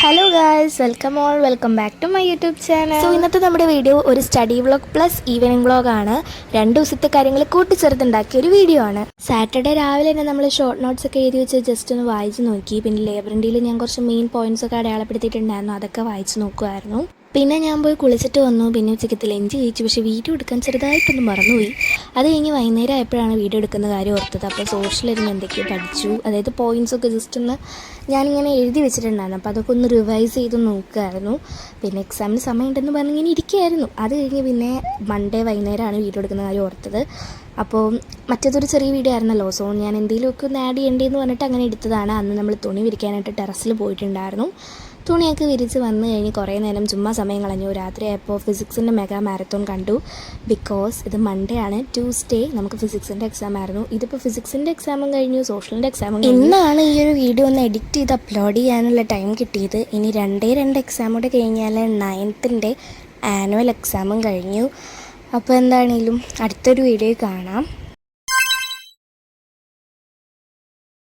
Hello guys, welcome back to my YouTube channel. ഇന്നത്തെ നമ്മുടെ video ഒരു സ്റ്റഡി വ്ളോഗ് പ്ലസ് ഈവനിങ് വ്ളോഗാണ്. 2 ദിവസത്തെ കാര്യങ്ങൾ കൂട്ടിച്ചേർത്തുണ്ടാക്കിയ ഒരു വീഡിയോ ആണ്. സാറ്റർഡേ രാവിലെ തന്നെ നമ്മൾ ഷോർട്ട് നോട്ട്സ് ഒക്കെ എഴുതി വെച്ച് ജസ്റ്റ് ഒന്ന് വായിച്ച് നോക്കി. പിന്നെ ലേബർ ഇന്ത്യയിൽ ഞാൻ കുറച്ച് മെയിൻ പോയിന്റ്സ് ഒക്കെ അടയാളപ്പെടുത്തിയിട്ടുണ്ടായിരുന്നു, അതൊക്കെ വായിച്ച് നോക്കുമായിരുന്നു. പിന്നെ ഞാൻ പോയി കുളിച്ചിട്ട് വന്നു. പിന്നെ ഉച്ചയ്ക്ക് ലഞ്ച് കഴിച്ചു. പക്ഷേ വീഡിയോ എടുക്കാൻ ചെറുതായിട്ടൊന്ന് മറന്നുപോയി. അത് കഴിഞ്ഞ് വൈകുന്നേരം ആയപ്പോഴാണ് വീഡിയോ എടുക്കുന്ന കാര്യം ഓർത്തത്. അപ്പോൾ സോഷ്യലിരുന്ന് എന്തൊക്കെയോ പഠിച്ചു, അതായത് പോയിൻറ്റ്സൊക്കെ ജസ്റ്റ് ഒന്ന് ഞാനിങ്ങനെ എഴുതി വെച്ചിട്ടുണ്ടായിരുന്നു. അപ്പോൾ അതൊക്കെ ഒന്ന് റിവൈസ് ചെയ്ത് നോക്കുമായിരുന്നു. പിന്നെ എക്സാമിന് സമയമുണ്ടെന്ന് പറഞ്ഞിങ്ങനെ ഇരിക്കുകയായിരുന്നു. അത് കഴിഞ്ഞ് പിന്നെ മൺഡേ വൈകുന്നേരമാണ് വീഡിയോ എടുക്കുന്ന കാര്യം ഓർത്തത്. അപ്പോൾ മറ്റേതൊരു ചെറിയ വീഡിയോ ആയിരുന്നല്ലോ, സോ ഞാൻ എന്തെങ്കിലുമൊക്കെ ഒന്ന് ആഡ് ചെയ്യേണ്ടതെന്ന് പറഞ്ഞിട്ട് അങ്ങനെ എടുത്തതാണ്. അന്ന് നമ്മൾ തുണി വിരിക്കാനായിട്ട് ടെറസിൽ പോയിട്ടുണ്ടായിരുന്നു. തുണിയൊക്കെ വിരിച്ച് വന്നു കഴിഞ്ഞ് കുറേ നേരം ചുമ്മാ സമയം കളഞ്ഞു. രാത്രിയായപ്പോൾ ഫിസിക്സിൻ്റെ മെഗാ മാരത്തോൺ കണ്ടു. ബിക്കോസ് ഇത് മൺഡേ ആണ്, ട്യൂസ്ഡേ നമുക്ക് ഫിസിക്സിൻ്റെ എക്സാം ആയിരുന്നു. ഇതിപ്പോൾ ഫിസിക്സിൻ്റെ എക്സാമും കഴിഞ്ഞു, സോഷ്യലിൻ്റെ എക്സാമും കഴിഞ്ഞു. ഇന്നാണ് ഈ ഒരു വീഡിയോ ഒന്ന് എഡിറ്റ് ചെയ്ത് അപ്ലോഡ് ചെയ്യാനുള്ള ടൈം കിട്ടിയത്. ഇനി 2 എക്സാം കൂടെ കഴിഞ്ഞാൽ 9th ആനുവൽ എക്സാമും കഴിഞ്ഞു. അപ്പോൾ എന്താണെങ്കിലും അടുത്തൊരു വീഡിയോ കാണാം.